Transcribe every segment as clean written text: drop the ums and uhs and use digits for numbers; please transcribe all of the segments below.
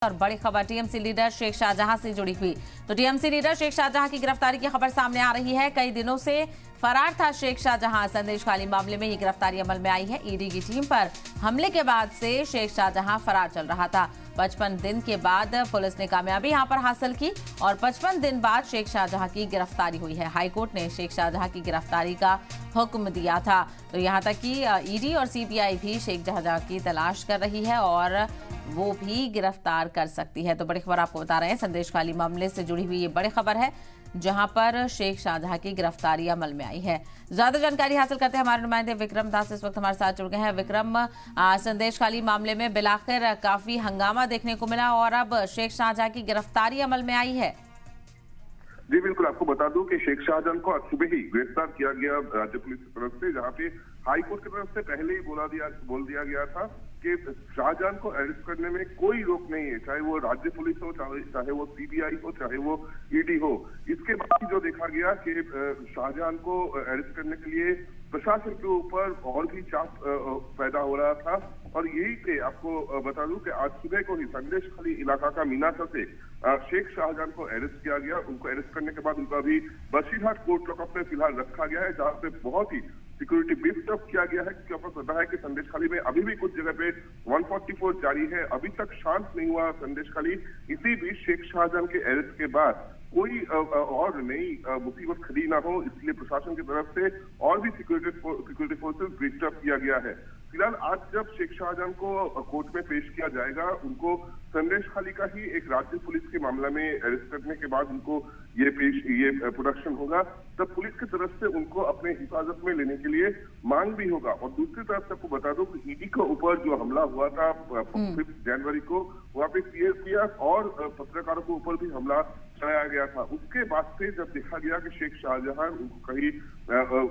और बड़ी खबर टीएमसी लीडर शेख शाहजहां से जुड़ी हुई। तो टीएमसी लीडर शेख शाहजहां की गिरफ्तारी की खबर सामने आ रही है। कई दिनों से फरार था शेख शाहजहां। संदेशखाली मामले में ये गिरफ्तारी अमल में आई है। ईडी की टीम पर हमले के बाद से शेख शाहजहां फरार चल रहा था। 55 दिन के बाद पुलिस ने कामयाबी यहां पर हासिल की और 55 दिन बाद शेख शाहजहां की गिरफ्तारी हुई है। हाईकोर्ट ने शेख शाहजहां की गिरफ्तारी का हुक्म दिया था। तो यहां तक कि ईडी और सीबीआई भी शेख शाहजहां की तलाश कर रही है और वो भी गिरफ्तार कर सकती है। तो बड़ी खबर आपको बता रहे हैं, संदेशखाली मामले से जुड़ी हुई ये बड़ी खबर है जहां पर शेख शाहजहां की गिरफ्तारी अमल में आई है। ज्यादा जानकारी हासिल करते हैं हमारे नुमाइंदे विक्रम दास इस वक्त हमारे साथ जुड़ गए हैं। विक्रम, संदेशखाली मामले में बिलाखिर काफी हंगामा देखने को मिला और अब शेख शाहजहां की गिरफ्तारी अमल में आई है। जी बिल्कुल, आपको बता दूं कि शेख शाहजहां को आज सुबह ही गिरफ्तार किया गया राज्य पुलिस की तरफ से, जहां पे हाईकोर्ट की तरफ से पहले ही बोल दिया गया था कि शाहजहां को अरेस्ट करने में कोई रोक नहीं है, चाहे वो राज्य पुलिस हो, चाहे वो सीबीआई हो, चाहे वो ईडी हो। इसके बाद जो देखा गया कि शाहजहां को अरेस्ट करने के लिए प्रशासन के ऊपर और भी चाप पैदा हो रहा था और यही पे आपको बता दूं कि आज सुबह को ही संदेशखाली इलाका का मीनासा से शेख शाहजहां को अरेस्ट किया गया। उनको अरेस्ट करने के बाद उनका अभी बशीरहाट कोर्ट लॉकअप में फिलहाल रखा गया है, जहां पे बहुत ही सिक्योरिटी बीफ अप किया गया है, क्योंकि आपको पता है कि संदेशखाली में अभी भी कुछ जगह पे 144 जारी है। अभी तक शांत नहीं हुआ संदेशखाली। इसी बीच शेख शाहजहां के अरेस्ट के बाद कोई और नई मुसीबत खड़ी ना हो, इसलिए प्रशासन की तरफ से और भी सिक्योरिटी फोर्सेस ब्रीफ अप किया गया है। फिलहाल आज जब शेख शाहजहां को कोर्ट में पेश किया जाएगा, उनको संदेशखाली का ही एक राज्य पुलिस के मामला में अरेस्ट करने के बाद उनको ये प्रोडक्शन होगा, तब पुलिस की तरफ से उनको अपने हिफाजत में लेने के लिए मांग भी होगा। और दूसरी तरफ से आपको बता दो कि ईडी के ऊपर जो हमला हुआ था 5 जनवरी को, वहाँ पे सीआरपीएफ और पत्रकारों के ऊपर भी हमला चलाया गया था। उसके बाद से जब देखा गया कि शेख शाहजहां उनको कहीं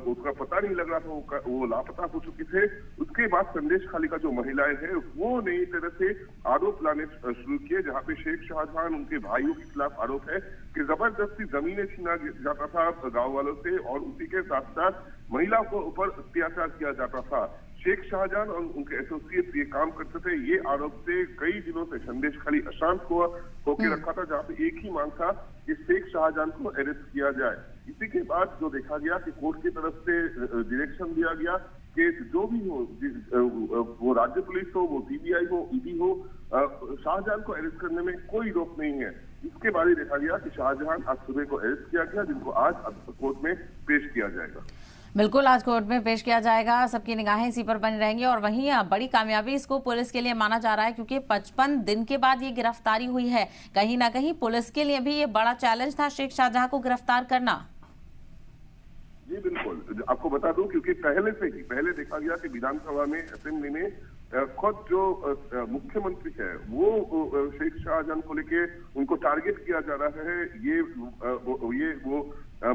उसका पता नहीं लग रहा था, वो लापता हो चुके थे, उसके बाद संदेशखाली का जो महिलाएं हैं वो नई तरह से आरोप लाने शुरू किए, जहां पे शेख शाहजहां उनके भाइयों के खिलाफ आरोप है कि जबरदस्ती जमीनें छीना जाता था गांव वालों से और उसी के साथ साथ महिलाओं को ऊपर अत्याचार किया जाता था। शेख शाहजहां और उनके एसोसिएट ये काम करते थे। ये आरोप से कई दिनों से संदेशखाली अशांत होकर रखा था, जहां पे एक ही मांग था कि शेख शाहजहां को अरेस्ट किया जाए। इसी के बाद जो देखा गया कि कोर्ट की तरफ से डायरेक्शन दिया गया कि जो भी हो, वो राज्य पुलिस हो, वो सीबीआई हो, ईडी हो, शाहजहां को अरेस्ट करने में कोई रोक नहीं है। इसके बाद ही देखा गया कि शाहजहां आज सुबह को अरेस्ट किया गया, जिनको आज कोर्ट में पेश किया जाएगा। बिल्कुल, आज कोर्ट में पेश किया जाएगा। सबकी निगाहें इसी पर बनी रहेंगी और वहीं बड़ी कामयाबी इसको पुलिस के लिए माना जा रहा है, क्योंकि 55 दिन के बाद ये गिरफ्तारी हुई है। कहीं ना कहीं पुलिस के लिए भी ये बड़ा चैलेंज था शेख शाहजहां को गिरफ्तार करना। जी बिल्कुल, आपको बता दूं क्योंकि पहले देखा गया कि विधानसभा में, असेंबली में खुद जो मुख्यमंत्री है वो शेख शाहजहां को लेके उनको टारगेट किया जा रहा है, वो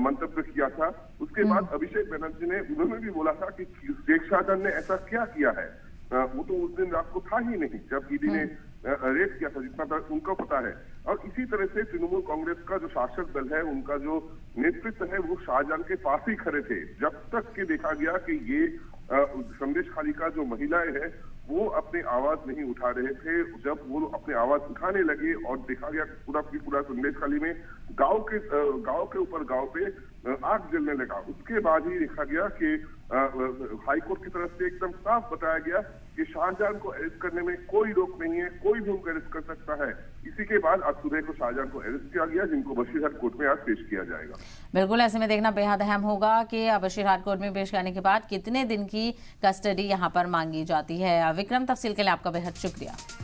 मंतव्य किया था। उसके बाद अभिषेक बनर्जी ने उन्होंने भी बोला था कि शेख शाहजहां ने ऐसा क्या किया है, वो तो उस दिन रात को था ही नहीं जब ईडी ने रेड किया था, जितना तक उनको पता है। और इसी तरह से तृणमूल कांग्रेस का जो शासक दल है, उनका जो नेतृत्व है, वो शाहजहां के पास ही खड़े थे जब तक कि देखा गया कि ये संदेशखाली का जो महिलाएं हैं वो अपनी आवाज नहीं उठा रहे थे। जब वो अपनी आवाज उठाने लगे और देखा गया पूरा संदेशखाली में गांव के ऊपर गांव पे आग जलने लगा, उसके बाद ही देखा गया कि हाईकोर्ट की तरफ से एकदम साफ बताया गया कि शाहजहां को अरेस्ट करने में कोई रोक नहीं है, कोई भी उनको अरेस्ट कर सकता है। इसी के बाद आज सुबह को शाहजहां को अरेस्ट किया गया, जिनको बशीरहाट कोर्ट में आज पेश किया जाएगा। बिल्कुल, ऐसे में देखना बेहद अहम होगा कि बशीरहाट कोर्ट में पेश करने के बाद कितने दिन की कस्टडी यहाँ पर मांगी जाती है। विक्रम, तफसील के लिए आपका बेहद शुक्रिया।